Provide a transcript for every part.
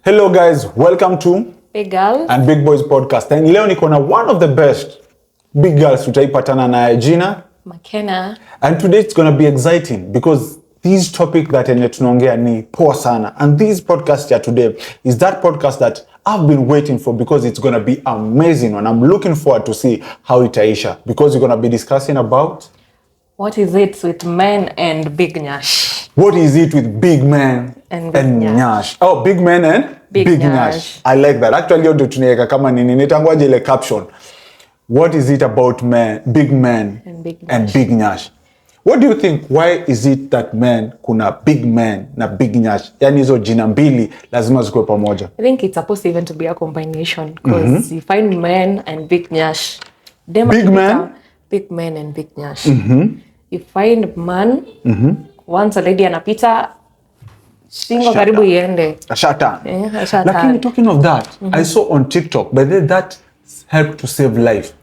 Hello guys, welcome to Big Girls and Big Boys podcast. And leo niko na one of the best big girls tutaipatana na Gina McKenna. And today it's going to be exciting because this topic that enye tunaongea ni poa sana. And this podcast here today is that podcast that I've been waiting for because it's going to be amazing and I'm looking forward to see how itaisha because we're going to be discussing about what is it with men and Big Nyash? What is it with big men and Nyash? Oh, big men and big Nyash. I like that. Actually, hiyo ndio tunaweka kama nini nitangwaje ile caption. What is it about big men and big Nyash? What do you think? Why is it that men kuna big men na big Nyash? Yani hizo jina mbili lazima zikuwe pamoja. I think it's supposed even to be a combination because you find men and big Nyash. Big men and big Nyash. You find man once a lady anapita shingo karibu iende. Ashata. Lakini talking of that, I saw on TikTok, but that helped to save life.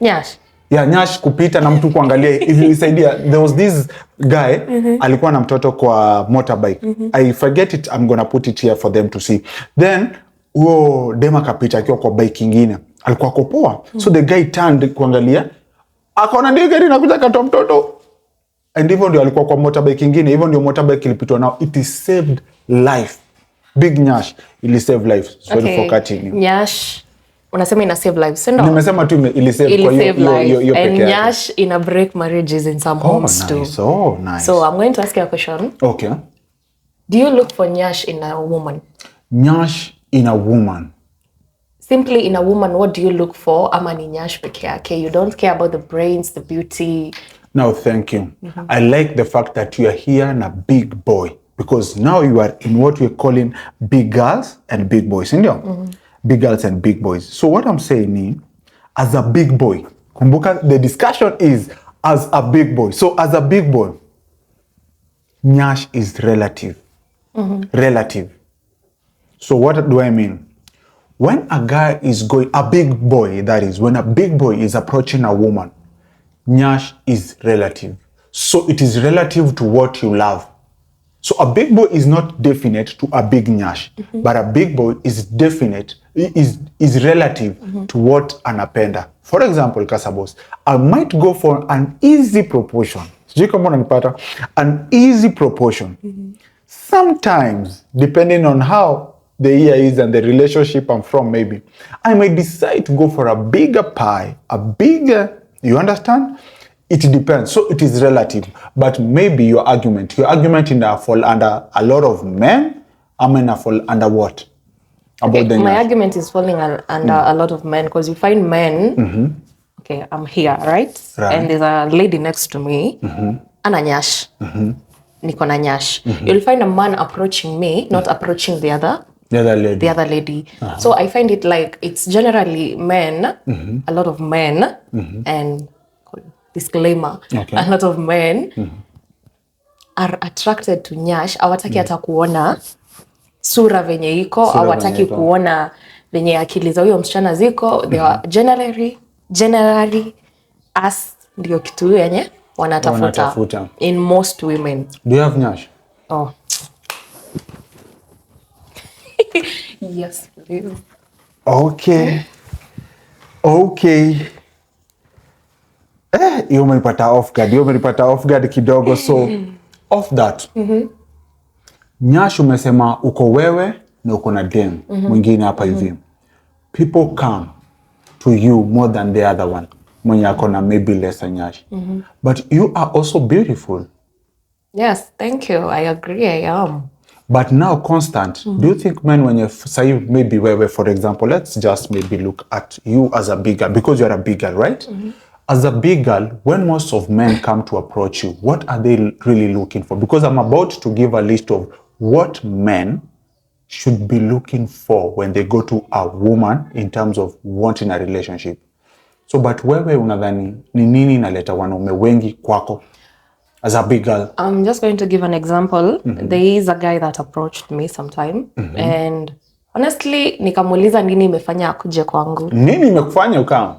Nyash. Yeah, Nyash kupita na mtu kuangalia ilisaidia. There was this guy alikuwa na mtoto kwa motorbike. I forget it, I'm gonna put it here for them to see. Then huo dema kapita akiwa kwa bike ingine. Alikuwa kopoa. So the guy turned kuangalia. Akaona ndio gari inakuja katoa mtoto. And hivyo ndio alikuwa kwa motorbike ingine. Hivyo ndio motorbike ilipitwa now. It is saved life. Big Nyash ili save life. Sorry for cutting you. Nyash unasema ina save lives, ndio? Nimesema tu ili save kwa hiyo and Nyash ina break marriages in some homes too. Oh, nice. So I'm going to ask you a question. Okay. Do you look for Nyash in a woman? Nyash in a woman. Simply in a woman, what do you look for? Ama ni Nyash peke yake. You don't care about the brains, the beauty. No, thank you. I like the fact that you are here na big boy because now you are in what we're calling big girls and big boys. Big girls and big boys. So what I'm saying is, as a big boy, kumbuka the discussion is as a big boy. So as a big boy, Nyash is relative. Relative. So what do I mean? When a guy is going, a big boy, that is, when a big boy is approaching a woman, Nyash is relative. So it is relative to what you love. So a big boy is not definite to a big Nyash, but a big boy is definite, is relative to what anapenda. For example, Kasabos, I might go for an easy proportion. An easy proportion. Sometimes, depending on how the year is and the relationship I'm from, maybe, I might decide to go for a bigger pie, a bigger, you understand? It depends. So it is relative. But maybe your argument in that fall under a lot of men, I mean fall under what? About the my argument is falling under a lot of men because you find men, okay, I'm here, right? And there's a lady next to me, Ana Nyash, niko na Nyash. You'll find a man approaching me, not approaching the other lady. So I find it like it's generally men, a lot of men, and disclaimer, a lot of men are attracted to Nyash. Hawataki hata kuona sura venye iko, hawataki kuona venye akili za huyo msichana ziko. They are generally as ndio kitu yenye wanatafuta in most women. Do you have Nyash? Oh. Yes, please. Okay. Hiyo umenipata off guard kidogo. So off that. Nyash umesema uko wewe na uko na dem mwingine hapa hivi. People come to you more than the other one. Mwenye ako na maybe lesser Nyash. But you are also beautiful. Yes, thank you. I agree, I am. But now constant, do you think men when you say maybe wewe, for example, let's just maybe look at you as a big girl because you're a big girl, right? As a big girl, when most of men come to approach you, what are they really looking for? Because I'm about to give a list of what men should be looking for when they go to a woman in terms of wanting a relationship. So, but wewe unadhani ni nini inaleta wanaume wengi kwako as a big girl? I'm just going to give an example. There is a guy that approached me sometime and honestly nikamuuliza nini imefanya akuje kwangu. Nini imekufanya ukam?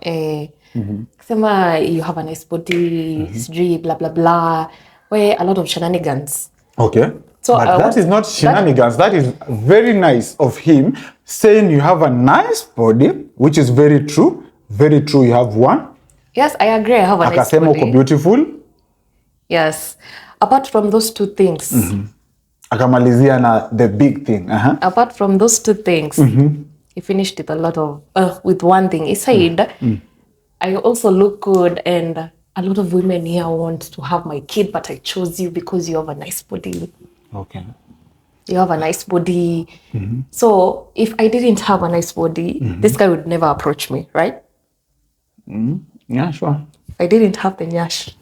Kusema you have a nice body, sijui blah blah blah, where a lot of shenanigans. Okay. So But that is not shenanigans. That is very nice of him saying you have a nice body, which is very true. Very true. You have one. Yes, I agree. I have a nice Akasema uko body. beautiful. Yes. Apart from those two things. Akamalizia na the big thing. Apart from those two things, he finished with a lot of with one thing. He said, I also look good, and a lot of women here want to have my kid, but I chose you because you have a nice body. Okay. You have a nice body. So if I didn't have a nice body, this guy would never approach me, right? Yeah, sure. If I didn't have the nyash.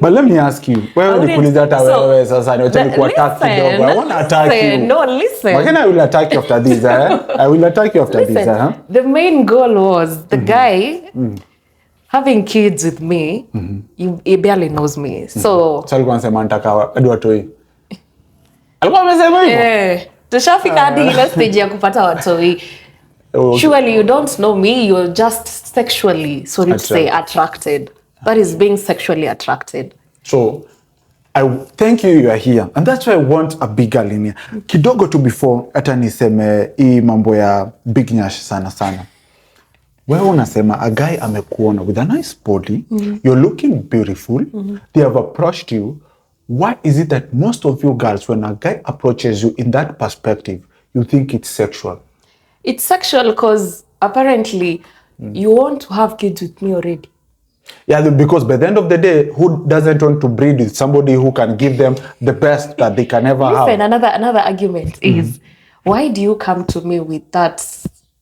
But let me ask you, wewe nikuuliza hata wewe sasa niwacha kuattack kidogo. I want to attack you. No, listen. But I will attack you after this, I will attack you after this, The main goal was the guy having kids with me. He barely knows me. So alikuwa anasema nataka hadi watoi. Alikuwa amesema hivyo? Tushafika hadi ile stage ya kupata watoi. Surely you don't know me, you're just sexually, sorry to say, attracted. That is being sexually attracted. So, I thank you are here. And that's why I want a big girl in here. Kidogo tu before, hata niseme hii mambo ya big nyash sana sana. Wewe unasema a guy amekuona with a nice body, you're looking beautiful, they have approached you. Why is it that most of you girls, when a guy approaches you in that perspective, you think it's sexual? It's sexual because apparently you want to have kids with me already. Yeah, because by the end of the day, who doesn't want to breed with somebody who can give them the best that they can ever have? Another argument is, why do you come to me with that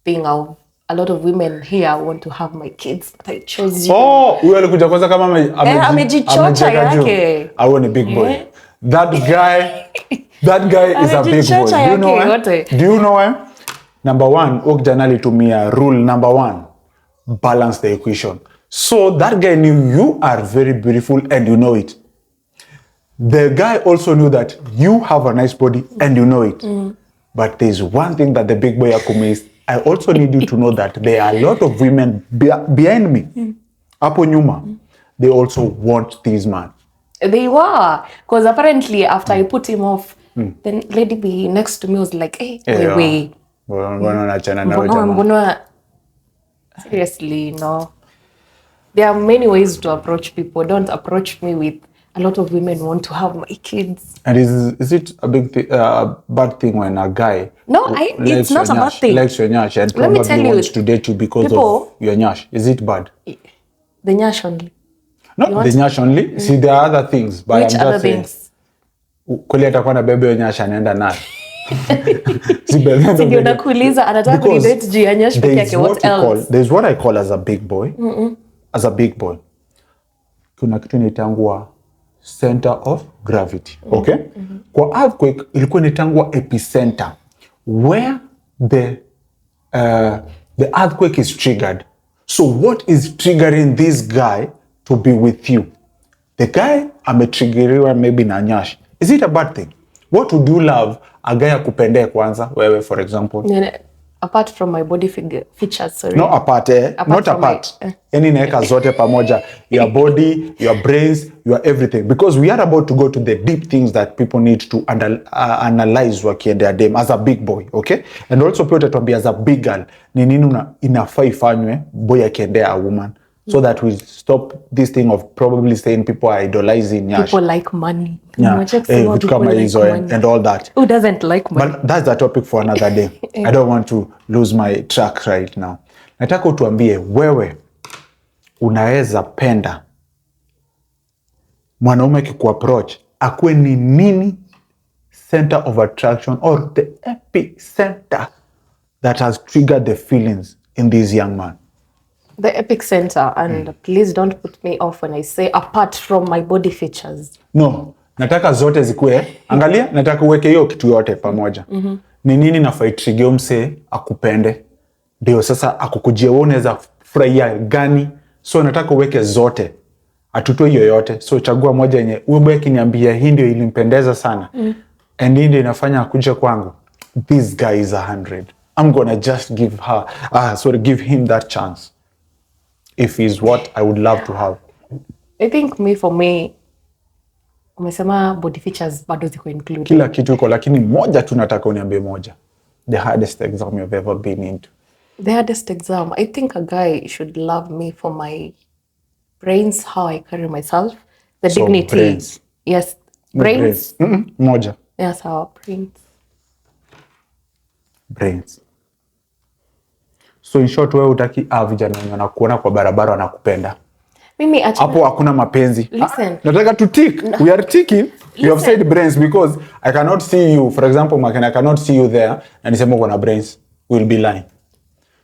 thing of a lot of women here want to have my kids, but I chose you? Oh, huyo alikuja kwanza kama amejichocha yake. I want a big boy. That guy is a big boy. Do you know why? Do you know why? Number one, ukijana alitumia rule number one, balance the equation. So that guy knew you are very beautiful and you know it. The guy also knew that you have a nice body and you know it. But there's one thing that the big boy missed. I also need you to know that there are a lot of women behind me. Hapo nyuma, they also want this man. They were. Because apparently after I put him off, then lady B next to me was like, hey, wait. Seriously, no. There are many ways to approach people. Don't approach me with a lot of women want to have my kids. And is it a bad thing when a guy it's not a bad thing. Likes your nyash and probably wants to date you because of your nyash? Is it bad? The nyash only. Not the nyash only. See, there are other things. But which other things? Kweli atakuwa na bebe ya nyash anaenda naye. Sio nakuuliza anataka kunidate juu ya nyash peke yake, what else? There's what I call as a big boy. As a big boy. Kuna kitu inaitangwa center of gravity. Okay? Kwa earthquake ilikuwa inaitangwa epicenter, where the earthquake is triggered. So what is triggering this guy to be with you? The guy ametriggeriwa maybe na nyash. Is it a bad thing? What would you love a guy akupende kwanza wewe, for example? Apart from my body features, sorry. No apart, not apart. Yani naeka zote pamoja. Your body, your brains, your everything. Because we are about to go to the deep things that people need to analyze wakiendea dem as a big boy, okay? And also pia utatuambia as a big girl, ni nini inafaa ifanywe boy akiendea a woman. So that we stop this thing of probably saying people are idolizing Nyash. People like money. Yeah. And all that. Who doesn't like money? But that's the topic for another day. I don't want to lose my track right now. Nataka utuambie wewe unaweza penda mwanaume akikuapproach akuwe ni nini center of attraction or the epicenter that has triggered the feelings in this young man? The epic center, and please don't put me off when I say apart from my body features. No, nataka zote zikuwe. Angalia, nataka uweke hiyo kitu yote pamoja. Ni nini nafaa itrigger mse akupende? Ndio sasa akukujia wewe unaweza furahia gani? So nataka uweke zote. Atutoe hiyo yote. So chagua moja yenye wewe kiniambia hii ndio ilimpendeza sana. And hii ndio inafanya akuje kwangu. This guy is 100. I'm gonna just give him that chance. If he's what I would love to have. I think for me, Umesema body features bado ziko included. Kila kitu iko, lakini moja tu nataka uniambie moja. The hardest exam you've ever been into. The hardest exam, I think a guy should love me for my brains, how I carry myself, the So, dignity. brains. Yes, brains. Moja. Yes, our Brains. So in short, wewe utaki vijana wanakuona kwa barabara wanakupenda. Mimi hapo hakuna mapenzi. Listen. Nataka to tick. No. We are ticking. You have said brains because I cannot see you. For example, I cannot see you there and nisema uko na brains. We'll be lying.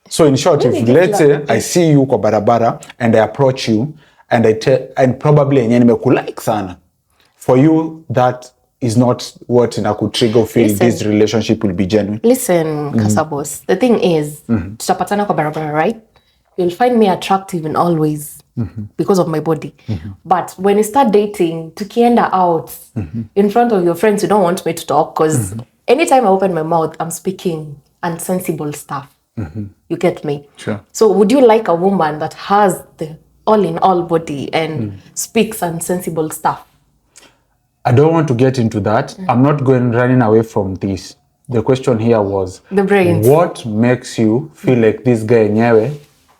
So in short, if let's say I see you kwa barabara and I approach you and and probably yenye nimekulike sana. For you, that is not what inakutrigger feel this relationship will be genuine. Listen, Kasabos. The thing is, tutapatana kwa barabara, right? You'll find me attractive in all ways because of my body. But when you start dating, tukienda out in front of your friends, you don't want me to talk because anytime I open my mouth, I'm speaking unsensible stuff. You get me? Sure. So would you like a woman that has the all-in-all body and speaks unsensible stuff? I don't want to get into that. I'm not running away from this. The question here was the brains. What makes you feel like this guy nyewe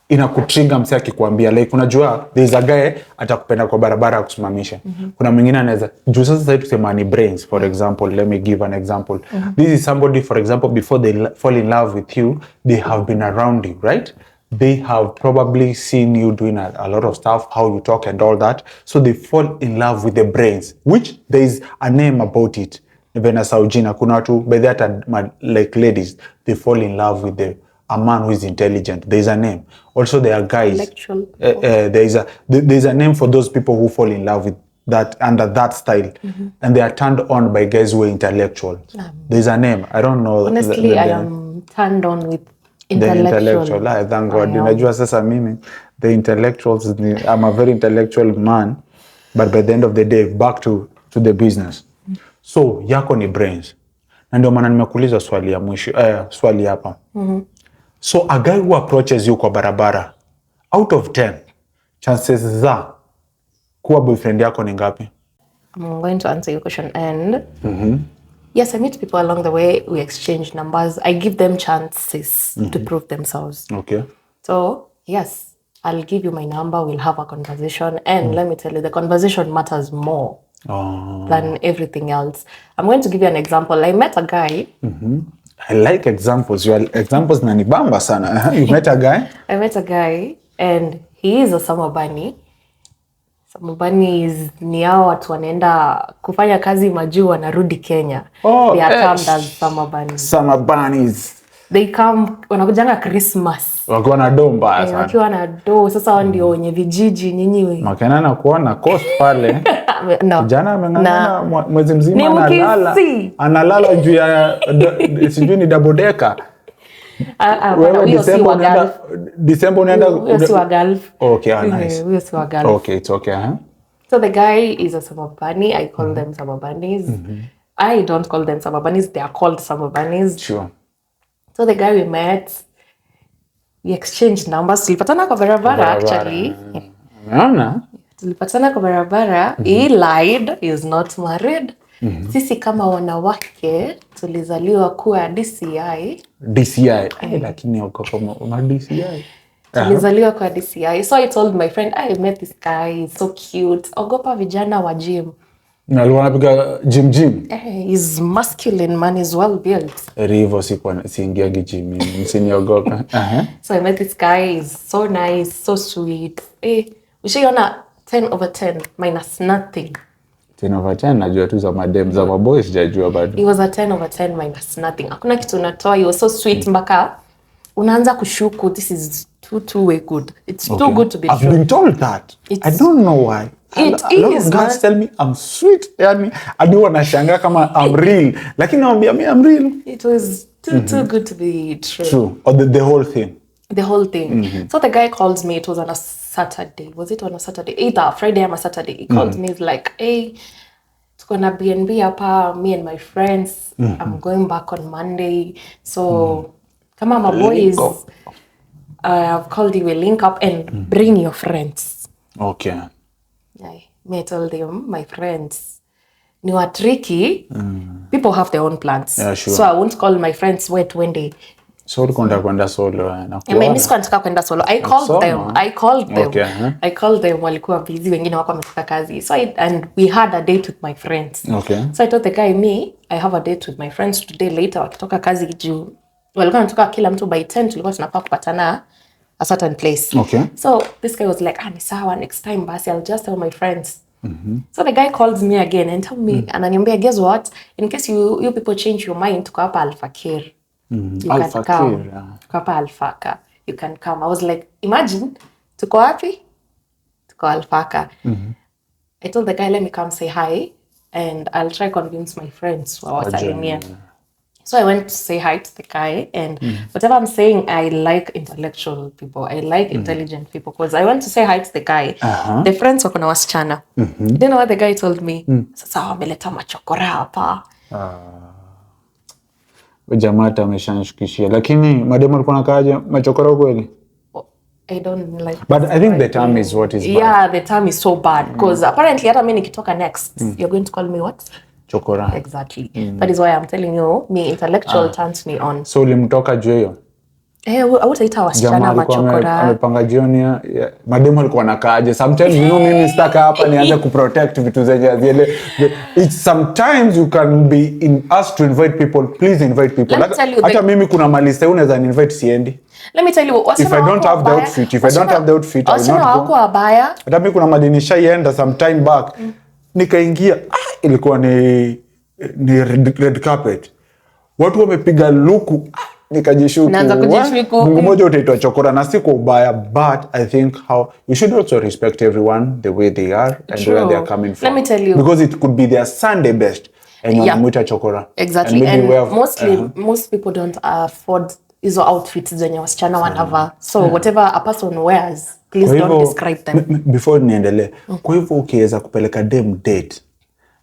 inakutrigger msee akikwambia like unajua there is a guy atakupenda kwa barabara akusimamisha. Kuna mwingine anaweza juu sasa tusema ni brains for example. Let me give an example. This is somebody for example before they fall in love with you, they have been around you, right? They have probably seen you doing a lot of stuff, how you talk and all that. So they fall in love with the brains, which there is a name about it. Vena Saujina, kuna watu, by that like ladies, they fall in love with a man who is intelligent. There is a name. Also, there are guys. There is a name for those people who fall in love with that under that style, and they are turned on by guys who are intellectual. There is a name. I don't know. Honestly, I am turned on with intellectual. Thank God. Unajua sasa mimi the intellectuals, I'm a very intellectual man, but by the end of the day back to the business. So yako ni brains. Na ndio maana nimekuuliza swali ya mwisho swali hapa. So a guy who approaches you kwa barabara, out of 10 chances za kuwa boyfriend yako ni ngapi? I'm going to answer your question and yes, I meet people along the way. We exchange numbers. I give them chances to prove themselves. Okay. So, yes, I'll give you my number. We'll have a conversation. And let me tell you, the conversation matters more than everything else. I'm going to give you an example. I met a guy. I like examples. Your examples nanibamba sana. You met a guy? I met a guy and he is a summer bunny. Summer bunnies ni hao watu wanaenda kufanya kazi majuu wanarudi Kenya. They are termed as summer bunnies. Summer bunnies. They come wanakujanga Christmas. Wakiwa na do mbaya sana. Wakiwa na do. Sasa wao ndio wenye vijiji nyinyi. Makena na kuona cost pale. No. Kijana ameng'ang'ana mwezi mzima analala juu ya sijui ni double decker. Wewe December unaenda si wa Gulf. Okay, nice. Wewe si wa Gulf. Okay, it's okay, huh? So the guy is a summer bunny. I call them summer bunnies. I don't call them summer bunnies. They are called summer bunnies. Sure. So the guy we met, we exchanged numbers. Tulipatana kwa barabara actually. Unaona? Tulipatana kwa barabara. He lied. He is not married. Sisi kama wanawake tulizaliwa kuwa DCI. Lakini uko kama DCI. Tulizaliwa kwa DCI. So I told my friend, I met this guy. He's so cute. Ogopa vijana wa gym. Na alikuwa anapiga gym. He's masculine man, is well built. Rivo siingiagi gym. Msiniogopa. So I met this guy. He's so nice, so sweet. Ushiona 10 over 10 minus nothing. 10 over 10 najua tu za madem za maboys sijajua bado. He was a 10 over 10 minus nothing. Hakuna kitu unatoa. He was so sweet mpaka unaanza kushuku this is too way good. It's too good to be true. I've been told that. I don't know why. A lot of guys tell me I'm sweet. Yani hadi wanashangaa kama I'm real. Lakini naambia mimi I'm real. It was too good to be true. True. Or the whole thing. The whole thing. So the guy calls me. It was on a Saturday. Was it on a Saturday? Either Friday or Saturday. He called me. He's like, hey, tuko na BNB hapa, me and my friends. I'm going back on Monday. So, kama my boys, I've called you. We'll link up and bring your friends. Okay. I told him, my friends, ni wa tricky. People have their own plans. Yeah, sure. So I won't call my friends wait one day. So kwenda solo na Mimi sikuwa nataka kwenda solo. I called them. Okay, I called them, walikuwa busy, wengine wako wametoka kazi. So and we had a date with my friends. Okay. So I told the guy, I have a date with my friends today later, wakitoka kazi juu. Walikuwa wanatoka kila mtu by 10, tulikuwa tunafaa kupatana a certain place. Okay. So this guy was like, ni sawa, next time basi I'll just tell my friends. So the guy calls me again and tell me, ananiambia, guess what? In case you people change your mind, tuko hapa Alfakir. You can come. Tuko hapa Alfaka. You can come. I was like, imagine, tuko wapi? Tuko Alfaka. I told the guy, let me come say hi and I'll try convince my friends who are wasalimia. So I went to say hi to the guy and whatever I'm saying, I like intellectual people. I like intelligent people because I went to say hi to the guy. The friends wako na wasichana. You know what the guy told me? Sasa wameleta machokora hapa. Jamaa ameshanishukishia. Lakini mademu alikuwa anakaaje machokora kweli? I don't like. But I think the term is what is bad. Yeah, the term is so bad because apparently hata mimi nikitoka next, you're going to call me what? Chokora. Exactly. That is why I'm telling you, me intellectual turns me on. So ulimtoka juu hiyo? Hautaita wasichana machokora. Amepanga jioni mademu alikuwa anakaaje. Sometimes mimi sitaka hapa nianze kuprotect vitu zenye zile. It's sometimes you can be in us to invite people. Please invite people. Hata mimi kuna malista unaweza invite siendi. Let me tell you, if I don't have the outfit, I will not go. Hata mimi kuna madini shaienda some time back. Nikaingia, ilikuwa ni red carpet. Watu wamepiga luku, nikajishuku. Mungu moja utaitwa chokora na si kwa ubaya, but I think how you should also respect everyone the way they are and where they are coming from. Let me tell you. Because it could be their Sunday best and you're muita chokora. Exactly. And most people don't afford hizo outfits zenye wasichana wanavaa. So whatever a person wears, please don't describe them. Before niendelee, kwa hivyo ukiweza kupeleka dem date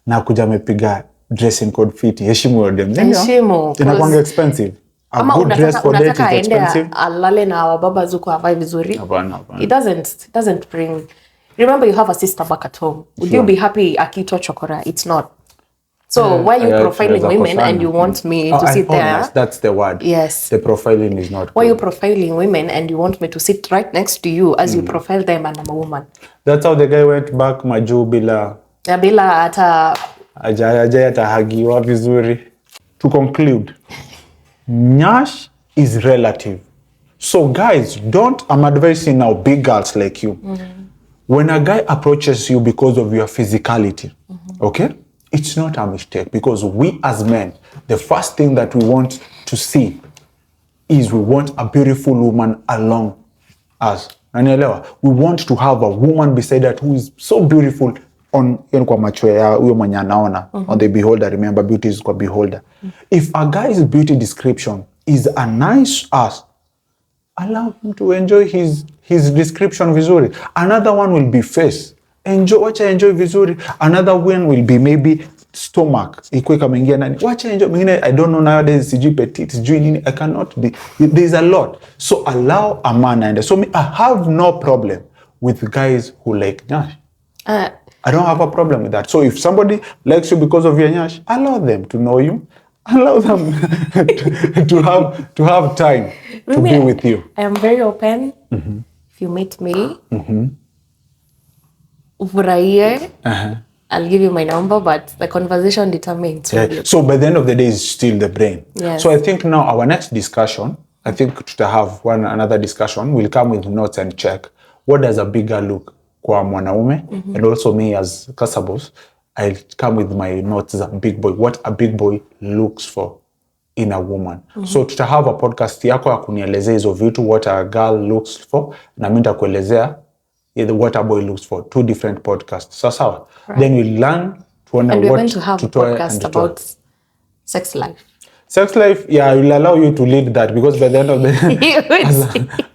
na kuja amepiga dressing code fit, heshimu dem. Heshimu. Inakuwa expensive. A good dress for date is expensive. Alale na wababa zuko avae vizuri. Hapana. It doesn't bring. Remember you have a sister back at home. Would you be happy akitwa chokora? It's not. So why are you profiling women and you want me to sit there? That's the word. Yes. The profiling is not. Why are you profiling women and you want me to sit right next to you as you profile them and I'm a woman? That's how the guy went back maju bila. Bila hata. Ajaye atahagiwa vizuri. To conclude, Nyash is relative. So guys, I'm advising now big girls like you. When a guy approaches you because of your physicality, okay? It's not a mistake because we as men, the first thing that we want to see is we want a beautiful woman along us. We want to have a woman beside that who is so beautiful on kwa macho ya huyo mwenye anaona. On the beholder, remember beauty is kwa beholder. If a guy's beauty description is a nice ass, allow him to enjoy his description vizuri. Another one will be face. Enjoy vizuri. Another one will be maybe stomach. Ikuwe kama ingia nani. Wacha enjoy. Mingine, I don't know nowadays, sijui petite, sijui nini. I cannot be. There's a lot. So allow a man. And so I have no problem with guys who like Nyash. I don't have a problem with that. So if somebody likes you because of your Nyash, allow them to know you. Allow them to have time to be with you. I am very open. If you meet me, I'll give you my number, but the conversation determines. Yeah. So by the end of the day, it's still the brain. Yes. So I think now our next discussion, I think to have another discussion, we'll come with notes and check what does a bigger look kwa mwanaume, and also me as Kasabos, I'll come with my notes as a big boy, what a big boy looks for in a woman. So to have a podcast yako ya kunielezea hizo vitu, what a girl looks for, na mimi nitakuelezea what a boy looks for. 2 different podcasts. So sawa. Right. Then we learn to and we're going to have a podcast about sex life. Sex life, yeah, I will allow you to lead that because by the end of the day,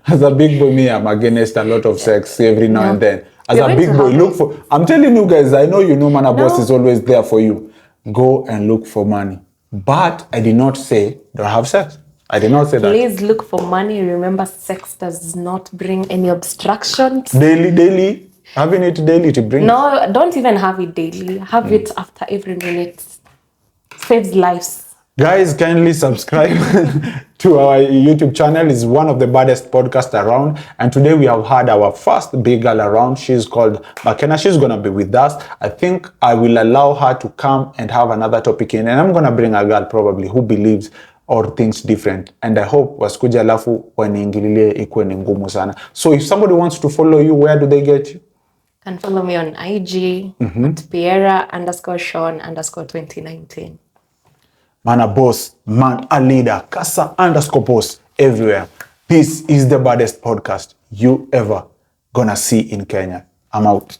as a big boy, me, I'm against a lot of sex every now and then. As a big boy, look for, I'm telling you guys, I know you know man, a boss is always there for you. Go and look for money. But I did not say don't have sex. I did not say that. Please look for money. Remember, sex does not bring any obstructions. Daily. Having it daily to bring. No, don't even have it daily. Have it after every minute. Saves lives. Guys, kindly subscribe to our YouTube channel. It's one of the baddest podcasts around. And today we have had our first big girl around. She's called McKenna. She's going to be with us. I think I will allow her to come and have another topic in. And I'm going to bring a girl probably who believes or thinks different. And I hope wasikuja alafu waniingililie ikuwe ni ngumu sana. So if somebody wants to follow you, where do they get you? Can follow me on IG at Piera_Sean_2019. Man a boss, man a leader, Casa_boss everywhere. This is the baddest podcast you ever gonna see in Kenya. I'm out.